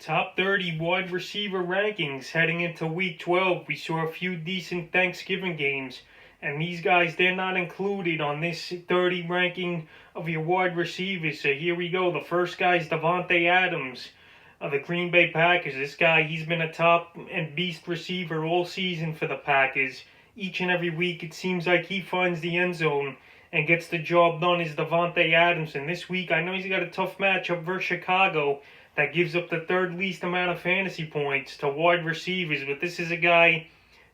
Top 30 wide receiver rankings heading into week 12. We saw a few decent Thanksgiving games, and these guys, they're not included on this 30 ranking of your wide receivers. So here we go. The first guy is Davante Adams of the Green Bay Packers. This guy, he's been a top and beast receiver all season for the Packers. Each and every week, it seems like he finds the end zone and gets the job done is Davante Adams. And this week, I know he's got a tough matchup versus Chicago that gives up the third least amount of fantasy points to wide receivers. But this is a guy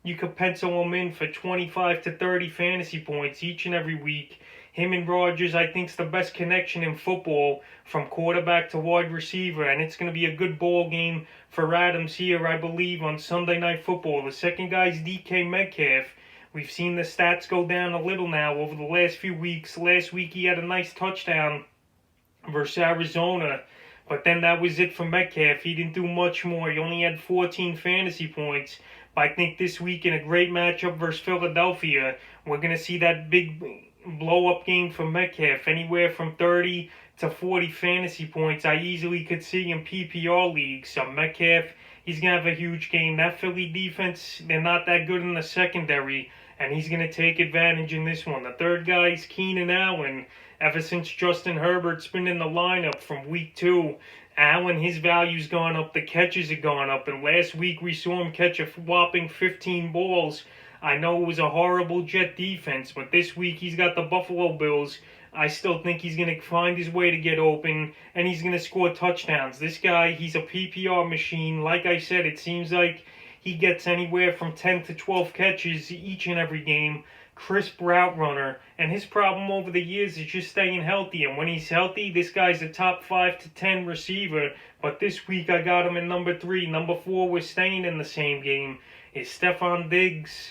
you could pencil him in for 25 to 30 fantasy points each and every week. Him and Rodgers, I think, is the best connection in football from quarterback to wide receiver. And it's going to be a good ball game for Adams here, I believe, on Sunday Night Football. The second guy is DK Metcalf. We've seen the stats go down a little now over the last few weeks. Last week he had a nice touchdown versus Arizona. But then that was it for Metcalf. He didn't do much more. He only had 14 fantasy points. But I think this week in a great matchup versus Philadelphia, we're going to see that big blow-up game for Metcalf. Anywhere from 30 to 40 fantasy points I easily could see in PPR leagues. So Metcalf, he's going to have a huge game. That Philly defense, they're not that good in the secondary, and he's going to take advantage in this one. The third guy is Keenan Allen. Ever since Justin Herbert's been in the lineup from week 2, Allen, his value's gone up, the catches have gone up, and last week we saw him catch a whopping 15 balls. I know it was a horrible Jet defense, but this week he's got the Buffalo Bills. I still think he's going to find his way to get open, and he's going to score touchdowns. This guy, he's a PPR machine. Like I said, it seems like he gets anywhere from 10 to 12 catches each and every game. Crisp route runner, and his problem over the years is just staying healthy. And when he's healthy, this guy's a top 5 to 10 receiver. But this week I got him in number 3. Number 4 was staying in the same game. Is Stephon Diggs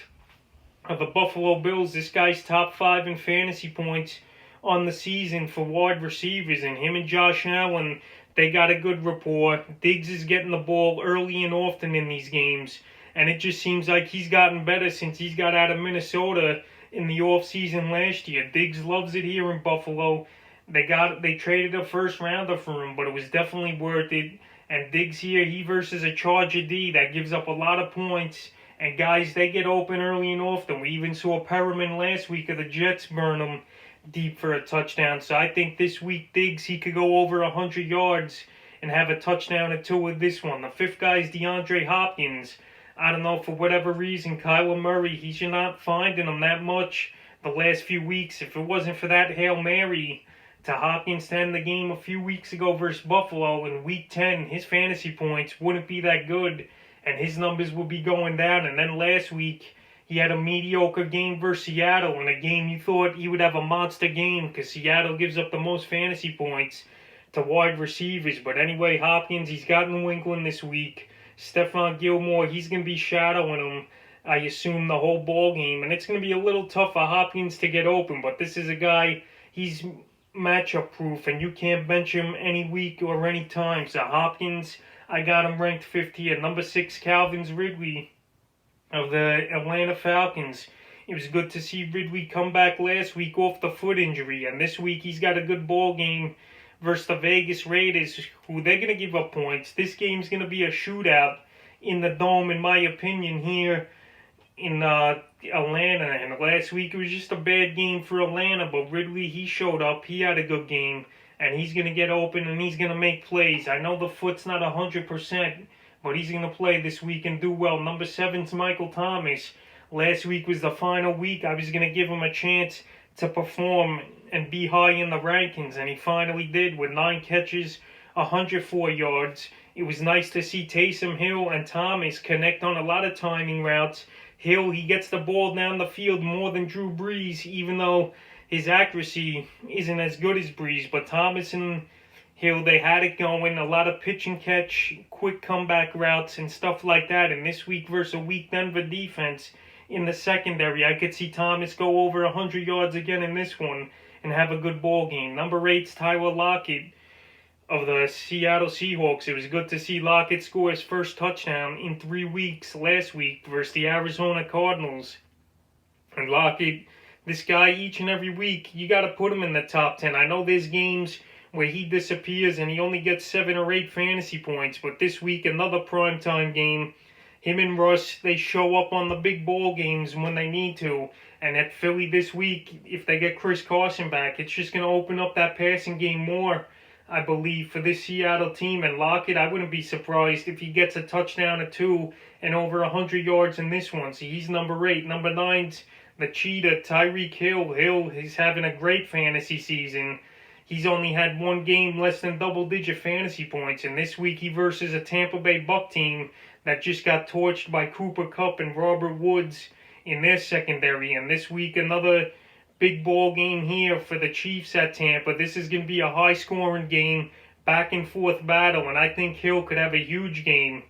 of the Buffalo Bills. This guy's top 5 in fantasy points on the season for wide receivers, and him and Josh Allen, they got a good rapport. Diggs is getting the ball early and often in these games, and it just seems like he's gotten better since he's got out of Minnesota in the offseason last year. Diggs loves it here in Buffalo. They traded a first rounder for him, but it was definitely worth it. And Diggs here, he versus a Charger D that gives up a lot of points. And guys, they get open early and often. We even saw Perriman last week of the Jets burn him deep for a touchdown. So I think this week Diggs, he could go over 100 yards and have a touchdown or 2 with this one. The fifth guy is DeAndre Hopkins. I don't know, for whatever reason, Kyler Murray, he's not finding him that much the last few weeks. If it wasn't for that Hail Mary to Hopkins to end the game a few weeks ago versus Buffalo in Week 10, his fantasy points wouldn't be that good, and his numbers would be going down. And then last week, he had a mediocre game versus Seattle, in a game you thought he would have a monster game because Seattle gives up the most fantasy points to wide receivers. But anyway, Hopkins, he's got New England this week. Stephon Gilmore, he's going to be shadowing him, I assume, the whole ball game. And it's going to be a little tough for Hopkins to get open. But this is a guy, he's matchup proof, and you can't bench him any week or any time. So Hopkins, I got him ranked 50 at number 6, Calvin's Ridley of the Atlanta Falcons. It was good to see Ridley come back last week off the foot injury. And this week he's got a good ball game versus the Vegas Raiders, who they're going to give up points. This game's going to be a shootout in the Dome, in my opinion, here in Atlanta. And last week it was just a bad game for Atlanta, but Ridley, he showed up. He had a good game, and he's going to get open, and he's going to make plays. I know the foot's not 100%, but he's going to play this week and do well. Number 7's Michael Thomas. Last week was the final week. I was going to give him a chance to perform and be high in the rankings, and he finally did with 9 catches, 104 yards. It was nice to see Taysom Hill and Thomas connect on a lot of timing routes. Hill, he gets the ball down the field more than Drew Brees, even though his accuracy isn't as good as Brees. But Thomas and Hill, they had it going. A lot of pitch and catch, quick comeback routes and stuff like that. And this week versus a weak Denver defense in the secondary, I could see Thomas go over 100 yards again in this one and have a good ball game. Number 8's Tyler Lockett of the Seattle Seahawks. It was good to see Lockett score his first touchdown in 3 weeks last week versus the Arizona Cardinals. And Lockett, this guy, each and every week, you got to put him in the top 10. I know there's games where he disappears and he only gets 7 or 8 fantasy points. But this week, another primetime game. Him and Russ, they show up on the big ball games when they need to. And at Philly this week, if they get Chris Carson back, it's just going to open up that passing game more, I believe, for this Seattle team. And Lockett, I wouldn't be surprised if he gets a touchdown or 2 and over 100 yards in this one. So he's number 8. Number 9's the Cheetah, Tyreek Hill. Hill is having a great fantasy season. He's only had 1 game less than double-digit fantasy points. And this week he versus a Tampa Bay Buck team that just got torched by Cooper Kupp and Robert Woods in their secondary. And this week, another big ball game here for the Chiefs at Tampa. This is going to be a high-scoring game, back-and-forth battle, and I think Hill could have a huge game.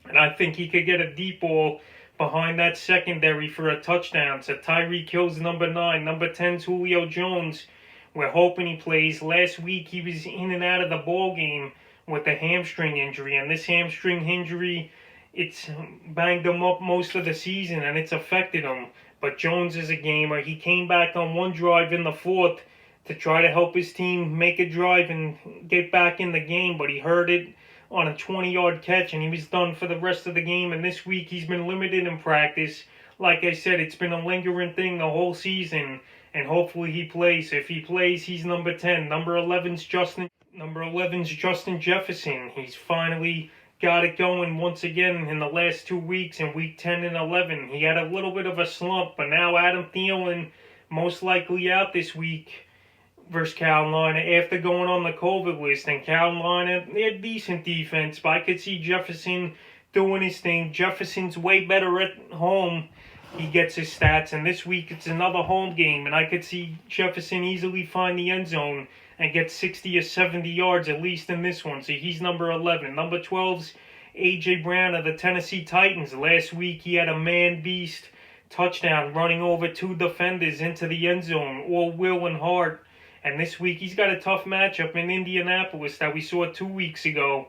And I think he could get a deep ball behind that secondary for a touchdown. So Tyreek Hill's number 9. Number 10's Julio Jones. We're hoping he plays. Last week, he was in and out of the ball game with a hamstring injury, and this hamstring injury, it's banged him up most of the season, and it's affected him. But Jones is a gamer. He came back on 1 drive in the 4th to try to help his team make a drive and get back in the game, but he hurt it on a 20-yard catch, and he was done for the rest of the game. And this week, he's been limited in practice. Like I said, it's been a lingering thing the whole season, and hopefully he plays. If he plays, he's number 10. Number 11's Justin Jefferson. He's finally got it going once again in the last 2 weeks in week 10 and 11. He had a little bit of a slump, but now Adam Thielen most likely out this week versus Carolina after going on the COVID list. And Carolina, they're decent defense, but I could see Jefferson doing his thing. Jefferson's way better at home. He gets his stats, and this week it's another home game, and I could see Jefferson easily find the end zone and get 60 or 70 yards at least in this one. So he's number 11. Number 12's A.J. Brown of the Tennessee Titans. Last week he had a man-beast touchdown running over 2 defenders into the end zone, all Will and Hart. And this week he's got a tough matchup in Indianapolis that we saw 2 weeks ago.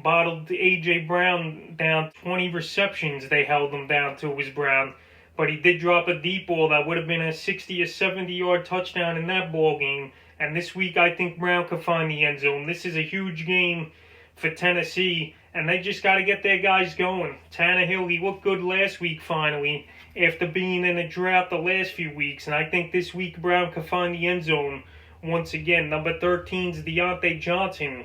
Bottled A.J. Brown down 20 receptions they held him down to, was Brown. But he did drop a deep ball that would have been a 60 or 70 yard touchdown in that ball game. And this week, I think Brown could find the end zone. This is a huge game for Tennessee, and they just got to get their guys going. Tannehill, he looked good last week, finally, after being in a drought the last few weeks. And I think this week, Brown could find the end zone once again. Number 13's DeAndre Johnson.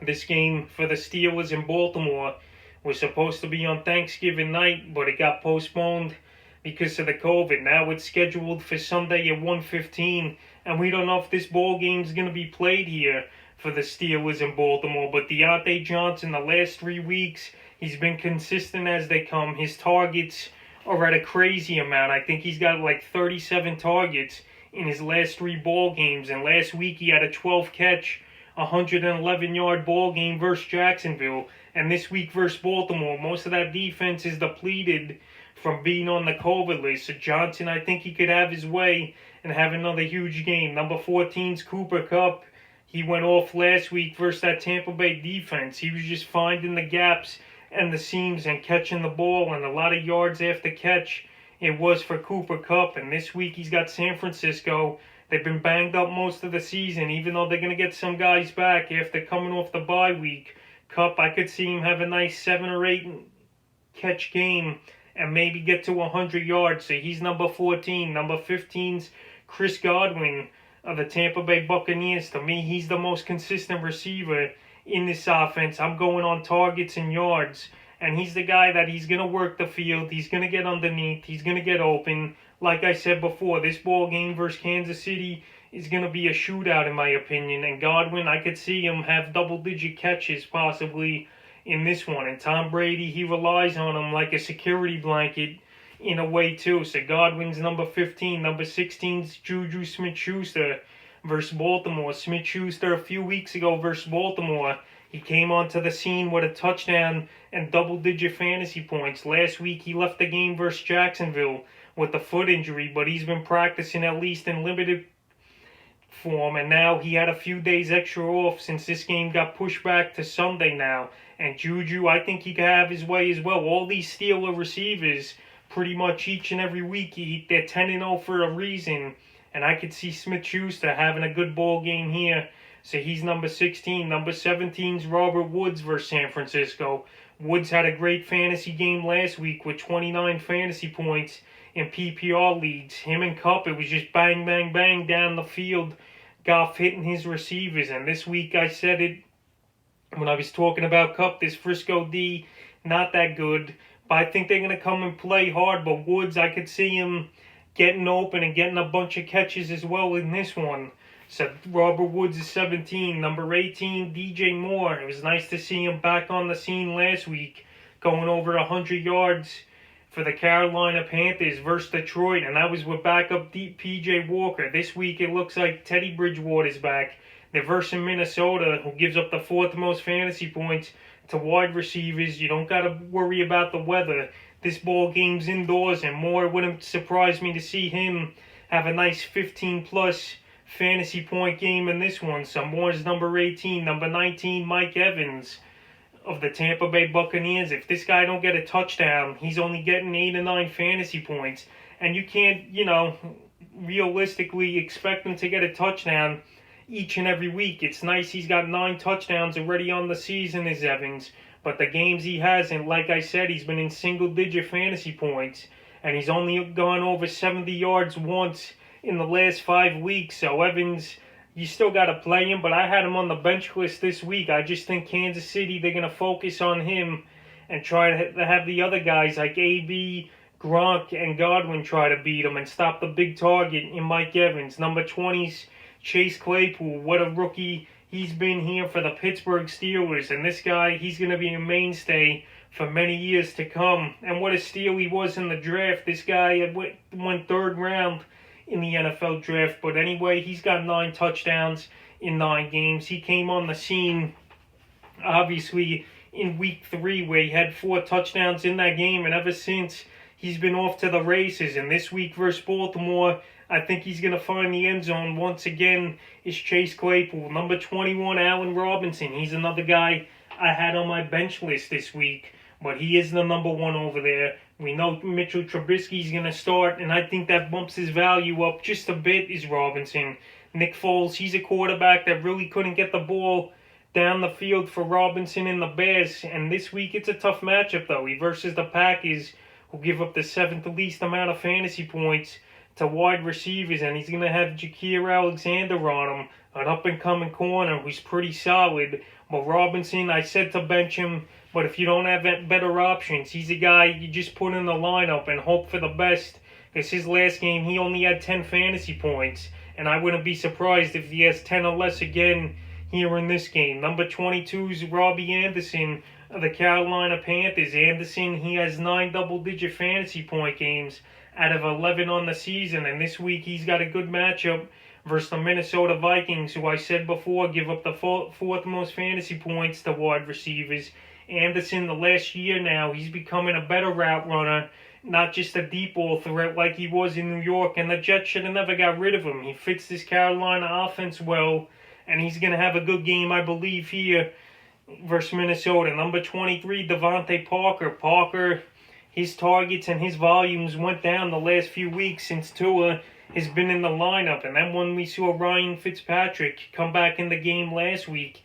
This game for the Steelers in Baltimore was supposed to be on Thanksgiving night, but it got postponed because of the COVID. Now it's scheduled for Sunday at 1:15, and we don't know if this ball game is going to be played here for the Steelers in Baltimore. But DeAndre Johnson, the last 3 weeks, he's been consistent as they come. His targets are at a crazy amount. I think he's got like 37 targets in his last 3 ball games. And last week he had a 12-catch, 111-yard ball game versus Jacksonville. And this week versus Baltimore, most of that defense is depleted from being on the COVID list. So Johnson, I think he could have his way and have another huge game. Number 14's Cooper Kupp. He went off last week versus that Tampa Bay defense. He was just finding the gaps and the seams and catching the ball, and a lot of yards after catch it was for Cooper Kupp. And this week he's got San Francisco. They've been banged up most of the season, even though they're going to get some guys back after coming off the bye week. Kupp, I could see him have a nice 7 or 8 catch game and maybe get to 100 yards. So he's number 14. Number 15's Chris Godwin of the Tampa Bay Buccaneers. To me, he's the most consistent receiver in this offense. I'm going on targets and yards. And he's the guy that he's going to work the field. He's going to get underneath. He's going to get open. Like I said before, this ball game versus Kansas City is going to be a shootout in my opinion. And Godwin, I could see him have double-digit catches possibly in this one. And Tom Brady, he relies on him like a security blanket in a way too. So Godwin's number 15. Number 16's Juju Smith-Schuster versus Baltimore. Smith-Schuster a few weeks ago versus Baltimore, he came onto the scene with a touchdown and double-digit fantasy points. Last week he left the game versus Jacksonville with a foot injury, but he's been practicing at least in limited form, and now he had a few days extra off since this game got pushed back to Sunday now. And Juju, I think he could have his way as well. All these Steeler receivers, pretty much each and every week, they're 10-0 for a reason. And I could see Smith-Schuster having a good ball game here. So he's number 16. Number 17 is Robert Woods versus San Francisco. Woods had a great fantasy game last week with 29 fantasy points in PPR leads. Him and Kupp, it was just bang, bang, bang down the field. Goff hitting his receivers. And this week I said it when I was talking about Kupp, this Frisco D, not that good. But I think they're going to come and play hard. But Woods, I could see him getting open and getting a bunch of catches as well in this one. So Robert Woods is 17. Number 18, DJ Moore. It was nice to see him back on the scene last week, going over 100 yards for the Carolina Panthers versus Detroit, and that was with backup deep PJ Walker. This week it looks like Teddy Bridgewater's back. They're versus Minnesota, who gives up the 4th most fantasy points to wide receivers. You don't got to worry about the weather. This ball game's indoors, and Moore wouldn't surprise me to see him have a nice 15-plus fantasy point game in this one. So Moore's number 18. Number 19, Mike Evans of the Tampa Bay Buccaneers. If this guy don't get a touchdown, he's only getting 8 or 9 fantasy points. And you can't, realistically expect him to get a touchdown each and every week. It's nice he's got 9 touchdowns already on the season, is Evans. But the games he hasn't, like I said, he's been in single-digit fantasy points. And he's only gone over 70 yards once in the last 5 weeks. So Evans, you still got to play him, but I had him on the bench list this week. I just think Kansas City, they're going to focus on him and try to have the other guys like AB, Gronk, and Godwin try to beat him and stop the big target in Mike Evans. Number 20's Chase Claypool. What a rookie he's been here for the Pittsburgh Steelers. And this guy, he's going to be a mainstay for many years to come. And what a steal he was in the draft. This guy went 3rd round in the NFL draft. But anyway, he's got 9 touchdowns in 9 games. He came on the scene, obviously, in week 3 where he had 4 touchdowns in that game. And ever since, he's been off to the races. And this week versus Baltimore, I think he's going to find the end zone once again, is Chase Claypool. Number 21, Allen Robinson. He's another guy I had on my bench list this week. But he is the number 1 over there. We know Mitchell Trubisky's going to start, and I think that bumps his value up just a bit, is Robinson. Nick Foles, he's a quarterback that really couldn't get the ball down the field for Robinson and the Bears. And this week it's a tough matchup, though. He versus the Packers, who give up the 7th least amount of fantasy points to wide receivers. And he's going to have Jakeer Alexander on him, an up-and-coming corner who's pretty solid. But Robinson, I said to bench him, but if you don't have better options, he's a guy you just put in the lineup and hope for the best. Because his last game, he only had 10 fantasy points. And I wouldn't be surprised if he has 10 or less again here in this game. Number 22 is Robbie Anderson of the Carolina Panthers. Anderson, he has 9 double-digit fantasy point games out of 11 on the season. And this week, he's got a good matchup versus the Minnesota Vikings, who I said before give up the 4th most fantasy points to wide receivers. Anderson, the last year now, he's becoming a better route runner, not just a deep ball threat like he was in New York, and the Jets should have never got rid of him. He fits this Carolina offense well, and he's going to have a good game, I believe, here versus Minnesota. Number 23, DeVante Parker. Parker, his targets and his volumes went down the last few weeks since Tua has been in the lineup, and then when we saw Ryan Fitzpatrick come back in the game last week,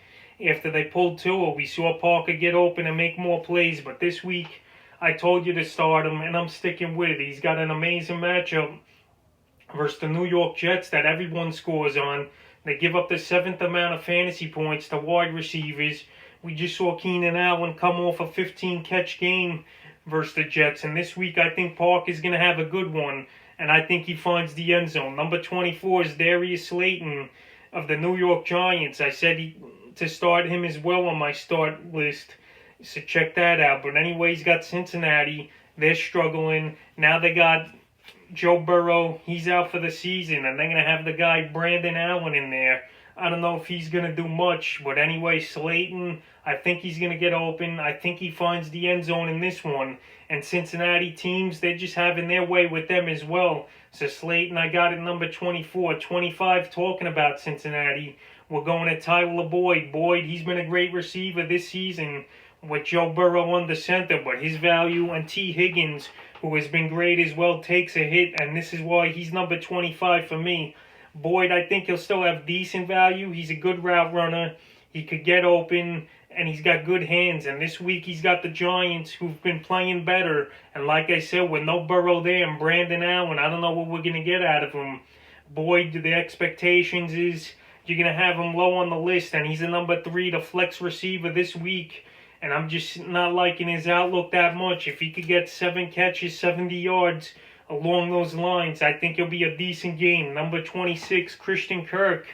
after they pulled Tua, we saw Parker get open and make more plays. But this week, I told you to start him, and I'm sticking with it. He's got an amazing matchup versus the New York Jets that everyone scores on. They give up the 7th amount of fantasy points to wide receivers. We just saw Keenan Allen come off a 15-catch game versus the Jets. And this week, I think Parker's going to have a good one, and I think he finds the end zone. Number 24 is Darius Slayton of the New York Giants. I said to start him as well on my start list, so check that out. But anyway, he's got Cincinnati. They're struggling. Now they got Joe Burrow. He's out for the season, and they're going to have the guy Brandon Allen in there. I don't know if he's going to do much, but anyway, Slayton, I think he's going to get open. I think he finds the end zone in this one. And Cincinnati teams, they're just having their way with them as well. So Slayton, I got it number 24. 25, talking about Cincinnati, we're going to Tyler Boyd. Boyd, he's been a great receiver this season with Joe Burrow under center, but his value on T. Higgins, who has been great as well, takes a hit, and this is why he's number 25 for me. Boyd, I think he'll still have decent value. He's a good route runner. He could get open, and he's got good hands. And this week he's got the Giants, who've been playing better. And like I said, with no Burrow there and Brandon Allen, I don't know what we're going to get out of him. Boyd, the expectations is you're going to have him low on the list, and he's a number 3, the flex receiver this week. And I'm just not liking his outlook that much. If he could get 7 catches, 70 yards along those lines, I think it'll be a decent game. Number 26, Christian Kirk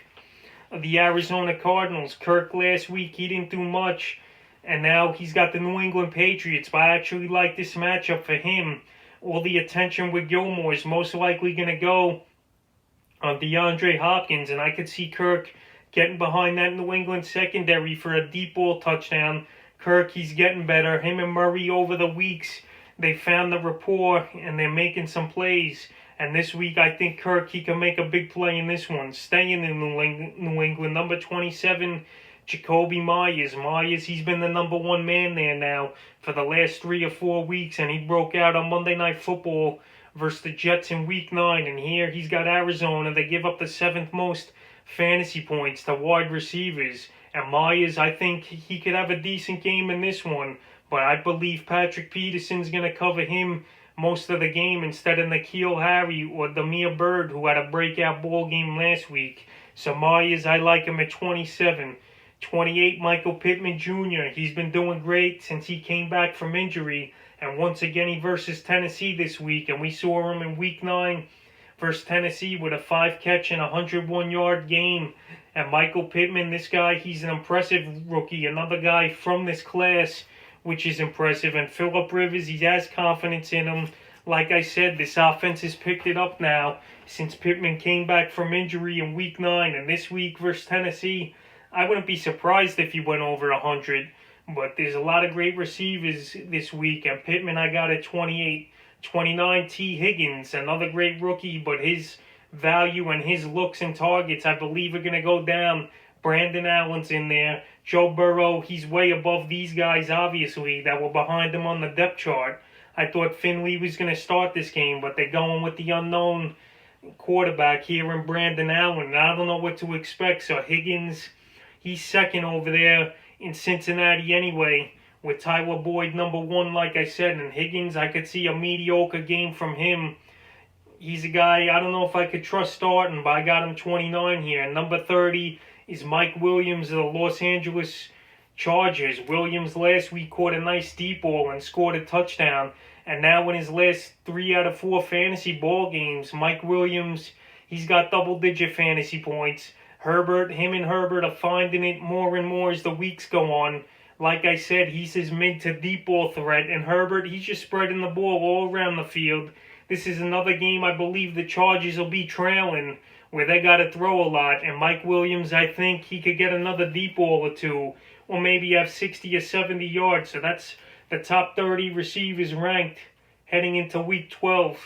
of the Arizona Cardinals. Kirk last week, he didn't do much, and now he's got the New England Patriots. But I actually like this matchup for him. All the attention with Gilmore is most likely going to go on DeAndre Hopkins, and I could see Kirk getting behind that New England secondary for a deep ball touchdown. Kirk, he's getting better. Him and Murray over the weeks, they found the rapport, and they're making some plays. And this week, I think Kirk, he can make a big play in this one. Staying in New England, number 27, Jacoby Myers. Myers, he's been the number 1 man there now for the last 3 or 4 weeks, and he broke out on Monday Night Football versus the Jets in Week 9. And here he's got Arizona. They give up the 7th most fantasy points to wide receivers. And Myers, I think he could have a decent game in this one. But I believe Patrick Peterson's going to cover him most of the game instead of N'Keal Harry or Damiere Byrd, who had a breakout ball game last week. So Myers, I like him at 27. 28, Michael Pittman Jr. He's been doing great since he came back from injury. And once again, he versus Tennessee this week. And we saw him in Week 9 versus Tennessee with a 5-catch and 101-yard game. And Michael Pittman, this guy, he's an impressive rookie. Another guy from this class, which is impressive. And Phillip Rivers, he has confidence in him. Like I said, this offense has picked it up now since Pittman came back from injury in Week 9. And this week versus Tennessee, I wouldn't be surprised if he went over 100. But there's a lot of great receivers this week. And Pittman, I got at 28. 29, T. Higgins, another great rookie, but his value and his looks and targets, I believe, are going to go down. Brandon Allen's in there. Joe Burrow, he's way above these guys, obviously, that were behind him on the depth chart. I thought Finley was going to start this game, but they're going with the unknown quarterback here in Brandon Allen. And I don't know what to expect. So Higgins, he's second over there in Cincinnati anyway, with Tyler Boyd number 1, like I said. And Higgins, I could see a mediocre game from him. He's a guy, I don't know if I could trust starting, but I got him 29 here. And number 30 is Mike Williams of the Los Angeles Chargers. Williams last week caught a nice deep ball and scored a touchdown. And now in his last 3 out of 4 fantasy ball games, Mike Williams, he's got double-digit fantasy points. Him and Herbert are finding it more and more as the weeks go on. Like I said, he's his mid to deep ball threat. And Herbert, he's just spreading the ball all around the field. This is another game I believe the Chargers will be trailing, where they got to throw a lot. And Mike Williams, I think he could get another deep ball or 2, or maybe have 60 or 70 yards. So that's the top 30 receivers ranked heading into Week 12.